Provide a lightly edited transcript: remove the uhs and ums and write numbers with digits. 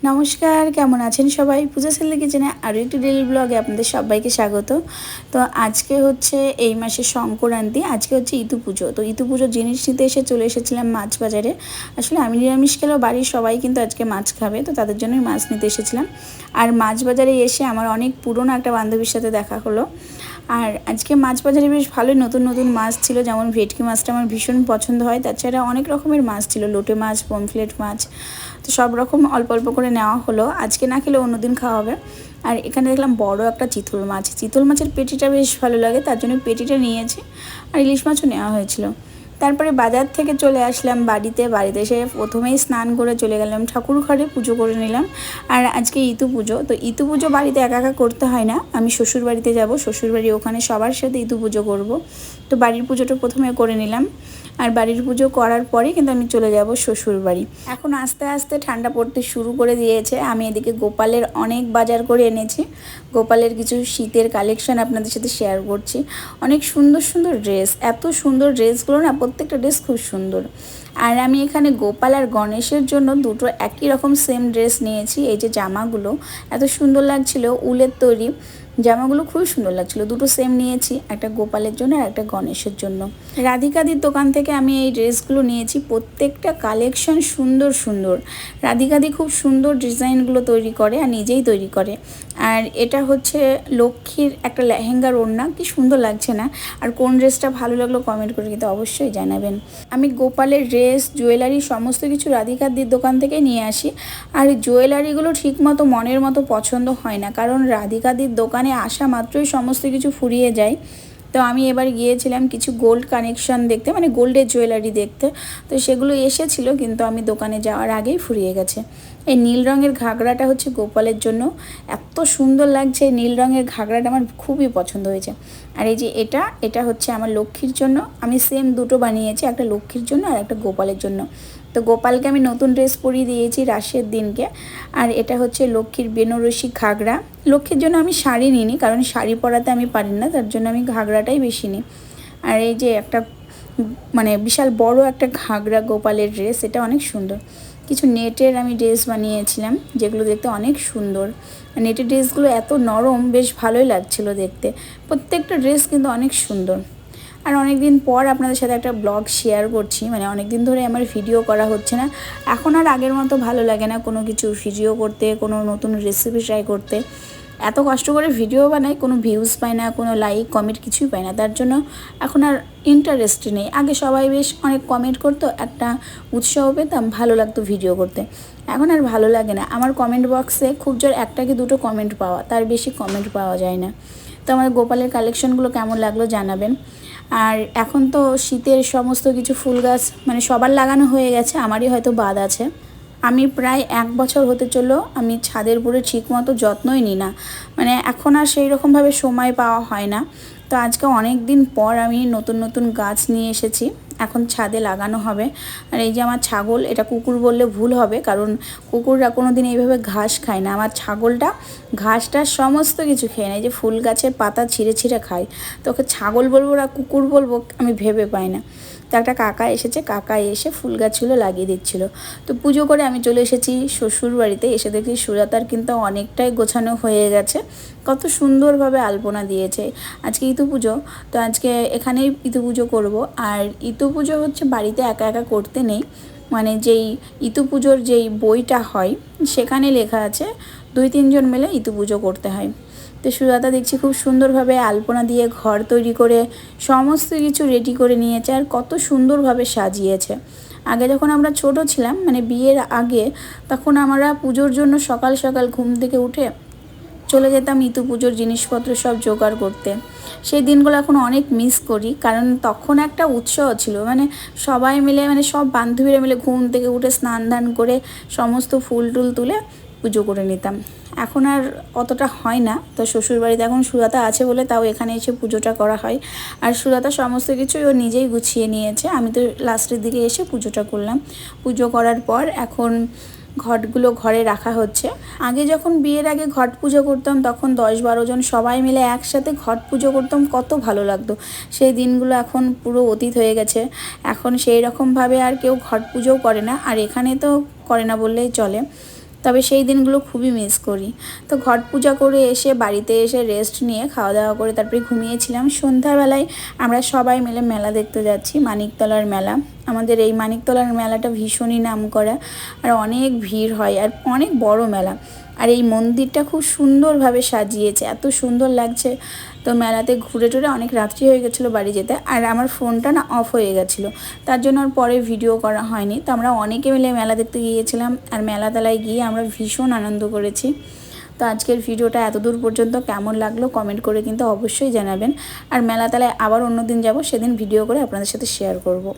নমস্কার, কেমন আছেন সবাই? পূজা সেল কিচেনে আরও একটি ডেইলি ব্লগে আপনাদের সবাইকে স্বাগত। তো আজকে হচ্ছে এই মাসের সংক্রান্তি, আজকে হচ্ছে ইতু পুজো। তো ইতু পুজোর জিনিস নিতে চলে এসেছিলাম মাছ বাজারে। আসলে আমি নিরামিষ খেলেও বাড়ির সবাই কিন্তু আজকে মাছ খাবে, তো তাদের জন্যই মাছ নিতে এসেছিলাম। আর মাছ বাজারে এসে আমার অনেক পুরনো একটা বান্ধবীর সাথে দেখা হলো। আর আজকে মাছ বাজারে বেশ ভালোই নতুন নতুন মাছ ছিল, যেমন ভেটকি মাছটা আমার ভীষণ পছন্দ হয়। তাছাড়া অনেক রকমের মাছ ছিল, লোটে মাছ, পমফ্লেট মাছ, তো সব রকম অল্প অল্প করে নেওয়া হলো। আজকে না খেলে অন্যদিন খাওয়া হবে। আর এখানে দেখলাম বড় একটা চিতল মাছ, চিতল মাছের পেটিটা বেশ ভালো লাগে, তার জন্য পেটিটা নিয়েছি। আর ইলিশ মাছও নেওয়া হয়েছিল। তারপরে বাজার থেকে চলে আসলাম বাড়িতে এসে প্রথমেই স্নান করে চলে গেলাম ঠাকুর ঘরে, পুজো করে নিলাম। আর আজকে ইতু পুজো, তো ইতু পুজো বাড়িতে একা একা করতে হয় না, আমি শ্বশুর বাড়িতে যাবো, শ্বশুরবাড়ি ওখানে সবার সাথে ইতু পুজো করব। তো বাড়ির পুজোটা প্রথমে করে নিলাম, আর বাড়ির পুজো করার পরে কিন্তু আমি চলে যাব শ্বশুর বাড়ি। এখন আস্তে আস্তে ঠান্ডা পড়তে শুরু করে দিয়েছে। আমি এদিকে গোপালের অনেক বাজার করে এনেছি, গোপালের কিছু শীতের কালেকশন আপনাদের সাথে শেয়ার করছি। অনেক সুন্দর সুন্দর ড্রেস, এত সুন্দর ড্রেসগুলো না, প্রত্যেকটা ড্রেস খুব সুন্দর। আর আমি এখানে গোপাল আর গণেশের জন্য দুটো একই রকম সেম ড্রেস নিয়েছি। এই যে জামাগুলো এত সুন্দর লাগছিল, উলের তৈরি জামাগুলো খুবই সুন্দর লাগছিল, দুটো সেম নিয়েছি, একটা গোপালের জন্য আর একটা গণেশের জন্য। রাধিকাদির দোকান থেকে আমি এই ড্রেসগুলো নিয়েছি, প্রত্যেকটা কালেকশন সুন্দর সুন্দর। রাধিকাদি খুব সুন্দর ডিজাইনগুলো তৈরি করে আর নিজেই তৈরি করে। আর এটা হচ্ছে লক্ষ্মীর একটা লেহেঙ্গার ওড়না, কি সুন্দর লাগছে না? আর কোন ড্রেসটা ভালো লাগলো কমেন্ট করে কিন্তু অবশ্যই জানাবেন। আমি গোপালের ড্রেস, জুয়েলারি সমস্ত কিছু রাধিকাদির দোকান থেকে নিয়ে আসি। আর জুয়েলারিগুলো ঠিকমতো মনের মতো পছন্দ হয় না, কারণ রাধিকাদির দোকানে আসা মাত্রই সমস্ত কিছু ফুরিয়ে যায়। তো আমি এবার গিয়েছিলাম কিছু গোল্ড কানেকশন দেখতে, মানে গোল্ডের জুয়েলারি দেখতে। তো সেগুলো এসেছিলো, কিন্তু আমি দোকানে যাওয়ার আগেই ফুরিয়ে গেছে। এই নীল রঙের ঘাগরাটা হচ্ছে গোপালের জন্য, এত সুন্দর লাগছে। নীল রঙের ঘাগরাটা আমার খুবই পছন্দ হয়েছে। আর এই যে এটা হচ্ছে আমার লক্ষ্মীর জন্য, আমি সেম দুটো বানিয়েছি, একটা লক্ষ্মীর জন্য আর একটা গোপালের জন্য। তো গোপালকে আমি নতুন ড্রেস পরিয়ে দিয়েছি রাসের দিনকে। আর এটা হচ্ছে লক্ষ্মীর বেনারসি ঘাগরা। লক্ষ্মীর জন্য আমি শাড়ি নিইনি, কারণ শাড়ি পরাতে আমি পারি না, তার জন্য আমি ঘাগরাটাই বেশি নিই। আর এই যে একটা মানে বিশাল বড় একটা ঘাগরা গোপালের ড্রেস, এটা অনেক সুন্দর। কিছু নেটের আমি ড্রেস বানিয়েছিলাম, যেগুলো দেখতে অনেক সুন্দর। নেটের ড্রেসগুলো এত নরম, বেশ ভালোই লাগছিলো দেখতে। প্রত্যেকটা ড্রেস কিন্তু অনেক সুন্দর। আর অনেক দিন পর আপনাদের সাথে একটা ব্লগ শেয়ার করছি, মানে অনেক দিন ধরে আমার ভিডিও করা হচ্ছে না। এখন আর আগের মতো ভালো লাগে না কোনো কিছু ভিডিও করতে, কোনো নতুন রেসিপি ট্রাই করতে। এত কষ্ট করে ভিডিও বানাই, কোনো ভিউজ পাই না, কোনো লাইক কমেন্ট কিছুই পাই না, তার জন্য এখন আর ইন্টারেস্ট নেই। আগে সবাই বেশ অনেক কমেন্ট করতো, একটা উৎসাহ পেতাম, ভালো লাগতো ভিডিও করতে। এখন আর ভালো লাগে না। আমার কমেন্ট বক্সে খুব জোর একটা কি দুটো কমেন্ট পাওয়া, তার বেশি কমেন্ট পাওয়া যায় না। তো আমার গোপালের কালেকশনগুলো কেমন লাগলো জানাবেন। আর এখন তো শীতের সমস্ত কিছু ফুল গাছ মানে সবার লাগানো হয়ে গেছে, আমারই হয়তো বাদ আছে। আমি প্রায় 1 বছর হতে চললো আমি ছাদের উপরে ঠিকমতো যত্নই নিই না, মানে এখন আর সেই রকমভাবে সময় পাওয়া হয় না। তো আজকে অনেক দিন পর আমি নতুন নতুন গাছ নিয়ে এসেছি, এখন ছাদে লাগানো হবে। আর এই যে আমার ছাগল, এটা কুকুর বললে ভুল হবে, কারণ কুকুররা কোনো দিন এইভাবে ঘাস খায় না। আমার ছাগলটা ঘাসটা সমস্ত কিছু খেয়ে নেয়, যে ফুল গাছের পাতা ছিঁড়ে ছিঁড়ে খায়। তো ওকে ছাগল বলবো না কুকুর বলবো আমি ভেবে পাই না। তো একটা কাকা এসেছে, কাকা এসে ফুল গাছগুলো লাগিয়ে দিচ্ছিলো। তো পুজো করে আমি চলে এসেছি শ্বশুর বাড়িতে। এসে দেখি সুজাতার কিন্তু অনেকটাই গোছানো হয়ে গেছে, কত সুন্দরভাবে আলপনা দিয়েছে। আজকে ইতু পুজো, তো আজকে এখানেই ইতু পুজো করবো। আর ইতু পুজো হচ্ছে বাড়িতে একা একা করতে নেই, মানে যেই ইতু পুজোর যেই বইটা হয় সেখানে লেখা আছে 2-3 জন মিলে ইতু পুজো করতে হয়। তো সুজাতা দেখছি খুব সুন্দরভাবে আলপনা দিয়ে ঘর তৈরি করে সমস্ত কিছু রেডি করে নিয়েছে, আর কত সুন্দরভাবে সাজিয়েছে। আগে যখন আমরা ছোট ছিলাম, মানে বিয়ের আগে, তখন আমরা পুজোর জন্য সকাল সকাল ঘুম থেকে উঠে চলে যেতাম ইতু পুজোর জিনিসপত্র সব জোগাড় করতে। সেই দিনগুলো এখন অনেক মিস করি, কারণ তখন একটা উৎসাহ ছিল, মানে সবাই মিলে, মানে সব বান্ধবীরা মিলে ঘুম থেকে উঠে স্নান ধান করে সমস্ত ফুল টুল তুলে পুজো করে নিতাম। এখন আর অতটা হয় না। তো শ্বশুরবাড়িতে এখন সুজাতা আছে বলে তাও এখানে এসে পুজোটা করা হয়। আর সুজাতা সমস্ত কিছুই ও নিজেই গুছিয়ে নিয়েছে, আমি তো লাস্টের দিকে এসে পুজোটা করলাম। পুজো করার পর এখন ঘটগুলো ঘরে রাখা হচ্ছে। আগে যখন বিয়ের আগে ঘট পুজো করতাম, তখন 10-12 জন সবাই মিলে একসাথে ঘট পুজো করতাম, কত ভালো লাগতো। সেই দিনগুলো এখন পুরো অতীত হয়ে গেছে। এখন সেই রকমভাবে আর কেউ ঘট পুজোও করে না, আর এখানে তো করে না বললেই চলে। তবে সেই দিনগুলো খুবই মিস করি। তো ঘট পূজা করে এসে বাড়িতে এসে রেস্ট নিয়ে খাওয়া দাওয়া করে তারপরে ঘুমিয়েছিলাম। সন্ধ্যাবেলায় আমরা সবাই মিলে মেলা দেখতে যাচ্ছি, মানিকতলার মেলা। আমাদের এই মানিকতলার মেলাটা ভীষণই নামকরা আর অনেক ভিড় হয় আর অনেক বড় মেলা। আর এই মন্দিরটা খুব সুন্দরভাবে সাজিয়েছে, এত সুন্দর লাগছে। তো মেলাতে ঘুরে টুরে অনেক রাত্রি হয়ে গেছিলো বাড়ি যেতে, আর আমার ফোনটা না অফ হয়ে গেছিলো, তার জন্য আর পরে ভিডিও করা হয়নি। তো আমরা অনেকে মিলে মেলা দেখতে গিয়েছিলাম আর মেলাতলায় গিয়ে আমরা ভীষণ আনন্দ করেছি। তো আজকের ভিডিওটা এতদূর পর্যন্ত কেমন লাগলো কমেন্ট করে কিন্তু অবশ্যই জানাবেন। আর মেলাতলায় আবার অন্য দিন যাব, সেদিন ভিডিও করে আপনাদের সাথে শেয়ার করব।